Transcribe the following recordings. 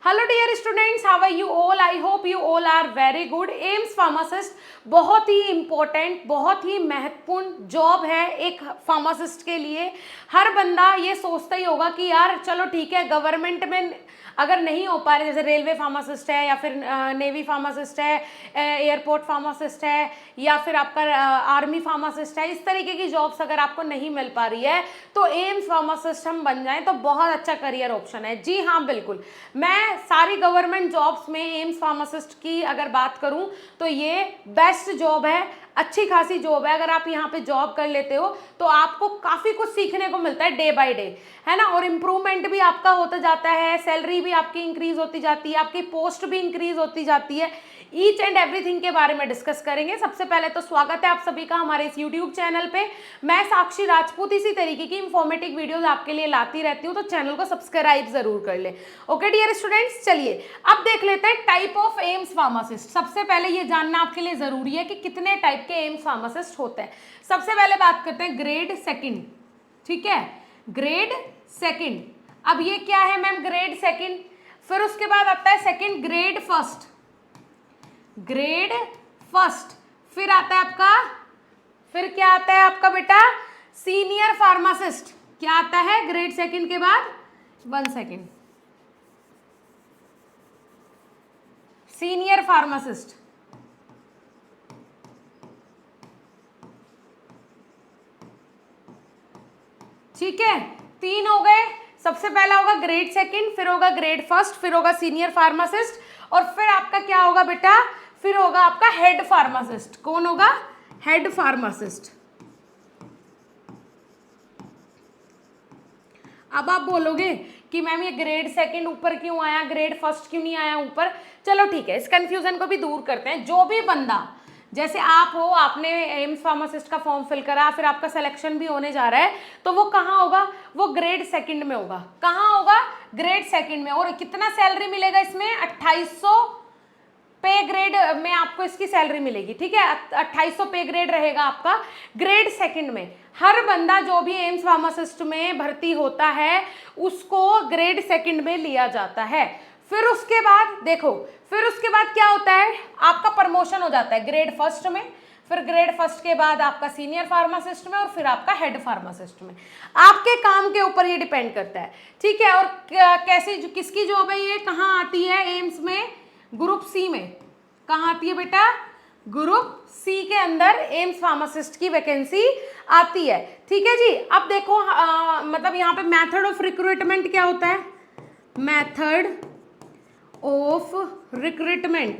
Hello dear students, how are you all? I hope you all are very good. AIIMS pharmacist बहुत ही important, बहुत ही महत्वपूर्ण job है एक फार्मासिस्ट के लिए। हर बंदा ये सोचता ही होगा कि यार चलो ठीक है, गवर्नमेंट में अगर नहीं हो पा रहे, जैसे रेलवे फार्मासिस्ट है या फिर नेवी फार्मासिस्ट है, एयरपोर्ट फार्मासिस्ट है या फिर आपका आर्मी फार्मासिस्ट है, इस तरीके की जॉब्स अगर आपको नहीं मिल पा रही है तो एम्स फार्मासिस्ट हम बन जाएं तो बहुत अच्छा करियर ऑप्शन है। जी हाँ, बिल्कुल। मैं सारी गवर्नमेंट जॉब्स में एम्स फार्मासिस्ट की अगर बात करूं तो ये बेस्ट जॉब है, अच्छी खासी जॉब है। अगर आप यहाँ पे जॉब कर लेते हो तो आपको काफ़ी कुछ सीखने को मिलता है डे बाय डे, है ना। और इम्प्रूवमेंट भी आपका होता जाता है, सैलरी भी आपकी इंक्रीज होती जाती है, आपकी पोस्ट भी इंक्रीज होती जाती है। ईच एंड एवरीथिंग के बारे में डिस्कस करेंगे। सबसे पहले तो स्वागत है आप सभी का हमारे इस यूट्यूब चैनल पे। मैं साक्षी राजपूत इसी तरीके की इंफॉर्मेटिव वीडियोस आपके लिए लाती रहती हूँ, तो चैनल को सब्सक्राइब जरूर कर ले। ओके डियर स्टूडेंट्स, चलिए अब देख लेते हैं टाइप ऑफ एम्स फार्मासिस्ट। सबसे पहले ये जानना आपके लिए जरूरी है कि कितने टाइप के एम्स फार्मासिस्ट होते हैं। सबसे पहले बात करते हैं ग्रेड सेकंड, ठीक है, ग्रेड सेकंड। अब ये क्या है मैम? Grade second. फिर उसके बाद आता है second grade first, grade first. फिर आता है आपका, फिर क्या आता है आपका बेटा? Senior pharmacist. क्या आता है ग्रेड सेकंड के बाद? 1 सेकंड, सीनियर फार्मासिस्ट। ठीक है, 3 हो गए। सबसे पहला होगा ग्रेड सेकंड, फिर होगा ग्रेड फर्स्ट, फिर होगा सीनियर फार्मासिस्ट, और फिर आपका क्या होगा बेटा? फिर होगा आपका हेड फार्मासिस्ट। कौन होगा? Head pharmacist. अब आप बोलोगे कि मैम ये ग्रेड सेकंड ऊपर क्यों आया, ग्रेड फर्स्ट क्यों नहीं आया ऊपर? चलो ठीक है, इस कंफ्यूजन को भी दूर करते हैं। जो भी बंदा, जैसे आप हो, आपने एम्स फार्मासिस्ट का फॉर्म फिल करा, फिर आपका सिलेक्शन भी होने जा रहा है, तो वो कहाँ होगा? वो ग्रेड सेकंड में होगा। कहाँ होगा? ग्रेड सेकंड में। और कितना सैलरी मिलेगा इसमें? 2800 पे ग्रेड में आपको इसकी सैलरी मिलेगी। ठीक है, 2800 पे ग्रेड रहेगा आपका ग्रेड सेकंड में। हर बंदा जो भी एम्स फार्मासिस्ट में भर्ती होता है उसको ग्रेड सेकंड में लिया जाता है। फिर उसके बाद देखो, फिर उसके बाद क्या होता है? आपका प्रमोशन हो जाता है ग्रेड फर्स्ट में, फिर ग्रेड फर्स्ट के बाद आपका सीनियर फार्मासिस्ट में, और फिर आपका हेड फार्मासिस्ट में। आपके काम के ऊपर ये डिपेंड करता है। ठीक है, और कैसे, किसकी जॉब है ये, कहाँ आती है एम्स में? ग्रुप सी में। कहाँ आती है बेटा? ग्रुप सी के अंदर एम्स फार्मासिस्ट की वैकेंसी आती है। ठीक है जी। अब देखो मतलब यहाँ पे मेथड ऑफ रिक्रूटमेंट क्या होता है? मेथड ऑफ रिक्रूटमेंट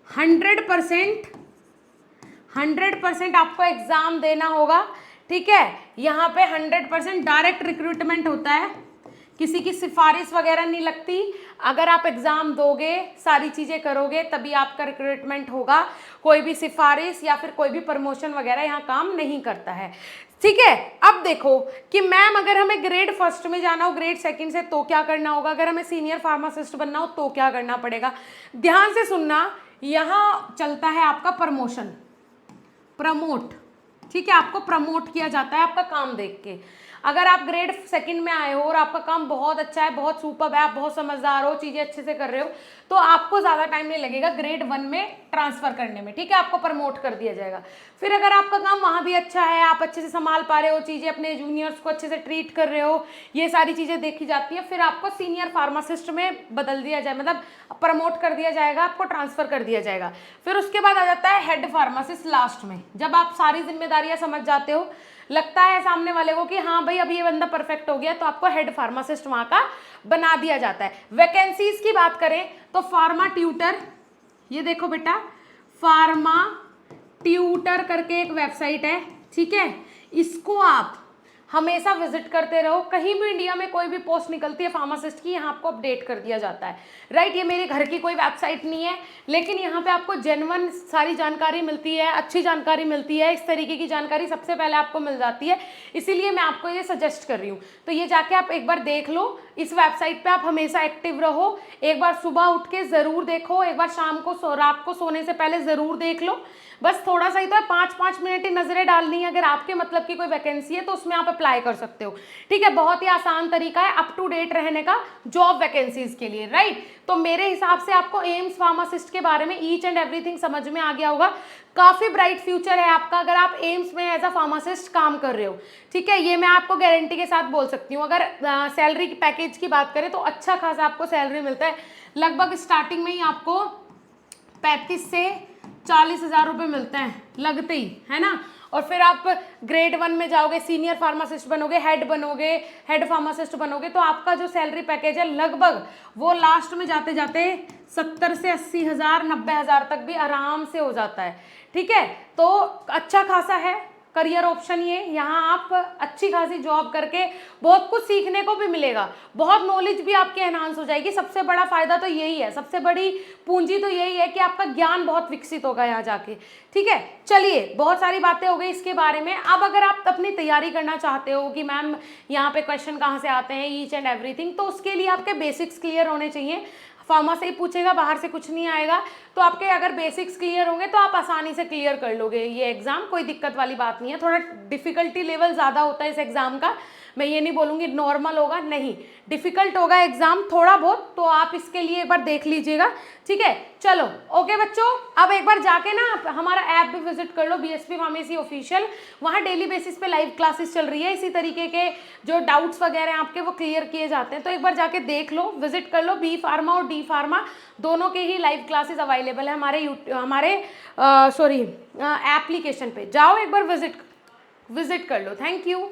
100% आपको एग्जाम देना होगा। ठीक है, यहाँ पे 100% डायरेक्ट रिक्रूटमेंट होता है, किसी की सिफारिश वगैरह नहीं लगती। अगर आप एग्जाम दोगे, सारी चीजें करोगे, तभी आपका रिक्रूटमेंट होगा। कोई भी सिफारिश या फिर कोई भी प्रमोशन वगैरह यहाँ काम नहीं करता है। ठीक है, अब देखो कि मैम अगर हमें ग्रेड फर्स्ट में जाना हो ग्रेड सेकंड से तो क्या करना होगा, अगर हमें सीनियर फार्मासिस्ट बनना हो तो क्या करना पड़ेगा। ध्यान से सुनना, यहाँ चलता है आपका प्रमोशन, प्रमोट। ठीक है, आपको प्रमोट किया जाता है आपका काम देख के। अगर आप ग्रेड सेकंड में आए हो और आपका काम बहुत अच्छा है, बहुत सुपर है, आप बहुत समझदार हो, चीजें अच्छे से कर रहे हो, तो आपको ज्यादा टाइम नहीं लगेगा ग्रेड 1 में ट्रांसफर करने में। ठीक है, आपको प्रमोट कर दिया जाएगा। फिर अगर आपका काम वहां भी अच्छा है, आप अच्छे से संभाल पा रहे हो चीजें, अपने जूनियर्स को अच्छे से ट्रीट कर रहे हो, ये सारी चीजें देखी जाती है, फिर आपको सीनियर फार्मासिस्ट में बदल दिया जाए, मतलब प्रमोट कर दिया जाएगा, आपको ट्रांसफर कर दिया जाएगा। फिर उसके बाद आ जाता है हेड फार्मासिस्ट लास्ट में। जब आप सारी जिम्मेदारियां समझ जाते हो, लगता है सामने वाले को कि हाँ भाई अब ये बंदा परफेक्ट हो गया, तो आपको हेड फार्मासिस्ट वहां का बना दिया जाता है। वैकेंसीज की बात करें तो फार्मा ट्यूटर, ये देखो बेटा, फार्मा ट्यूटर करके एक वेबसाइट है। ठीक है, इसको आप हमेशा विजिट करते रहो। कहीं भी इंडिया में कोई भी पोस्ट निकलती है फार्मासिस्ट की, यहाँ आपको अपडेट कर दिया जाता है। राइट, ये मेरे घर की कोई वेबसाइट नहीं है, लेकिन यहाँ पे आपको जेन्युइन सारी जानकारी मिलती है, अच्छी जानकारी मिलती है। इस तरीके की जानकारी सबसे पहले आपको मिल जाती है, इसीलिए मैं आपको ये सजेस्ट कर रही हूँ। तो ये जाके आप एक बार देख लो, इस वेबसाइट पे आप हमेशा एक्टिव रहो। एक बार सुबह उठ के ज़रूर देखो, एक बार शाम को रात को सोने से पहले ज़रूर देख लो। बस थोड़ा सा ही तो है, 5-5 मिनट ही नजरें डालनी है। अगर आपके मतलब की कोई वैकेंसी है तो उसमें आप अप्लाई कर सकते हो, ठीक है। बहुत ही आसान तरीका है अप टू डेट रहने का जॉब वैकेंसीज के लिए, राइट। तो मेरे हिसाब से आपको एम्स फार्मासिस्ट के बारे में ईच एंड एवरीथिंग समझ में आ गया होगा। काफी ब्राइट फ्यूचर है आपका अगर आप एम्स में एज अ फार्मासिस्ट काम कर रहे हो, ठीक है। ये मैं आपको गारंटी के साथ बोल सकती हूँ। अगर सैलरी की पैकेज की बात करें तो अच्छा खासा आपको सैलरी मिलता है, लगभग स्टार्टिंग में ही आपको 35 से 40 हज़ार रुपये मिलते हैं लगते ही, है ना। और फिर आप ग्रेड 1 में जाओगे, सीनियर फार्मासिस्ट बनोगे, हेड फार्मासिस्ट बनोगे, तो आपका जो सैलरी पैकेज है लगभग वो लास्ट में जाते जाते 70 से 80 हज़ार 90 हज़ार तक भी आराम से हो जाता है, ठीक है। तो अच्छा खासा है करियर ऑप्शन ये। यहाँ आप अच्छी खासी जॉब करके बहुत कुछ सीखने को भी मिलेगा, बहुत नॉलेज भी आपकी एनहांस हो जाएगी। सबसे बड़ा फायदा तो यही है, सबसे बड़ी पूंजी तो यही है कि आपका ज्ञान बहुत विकसित होगा यहाँ जाके, ठीक है। चलिए, बहुत सारी बातें हो गई इसके बारे में। अब अगर आप अपनी तैयारी करना चाहते हो कि मैम यहाँ पे क्वेश्चन कहाँ से आते हैं, ईच एंड एवरीथिंग, तो उसके लिए आपके बेसिक्स क्लियर होने चाहिए। फार्मा से ही पूछेगा, बाहर से कुछ नहीं आएगा। तो आपके अगर बेसिक्स क्लियर होंगे तो आप आसानी से क्लियर कर लोगे ये एग्जाम, कोई दिक्कत वाली बात नहीं है। थोड़ा डिफिकल्टी लेवल ज़्यादा होता है इस एग्जाम का, मैं ये नहीं बोलूँगी नॉर्मल होगा, नहीं, डिफिकल्ट होगा एग्जाम थोड़ा बहुत, तो आप इसके लिए एक बार देख लीजिएगा, ठीक है। चलो ओके बच्चों, अब एक बार जाके ना हमारा ऐप भी विजिट कर लो, बीएसपी फार्मेसी ऑफिशियल। वहाँ डेली बेसिस पे लाइव क्लासेस चल रही है, इसी तरीके के जो डाउट्स वगैरह आपके वो क्लियर किए जाते हैं। तो एक बार जाके देख लो, विजिट कर लो। बी फार्मा और डी फार्मा दोनों के ही लाइव क्लासेस अवेलेबल है हमारे एप्लीकेशन पे। जाओ एक बार विजिट कर लो। Thank you.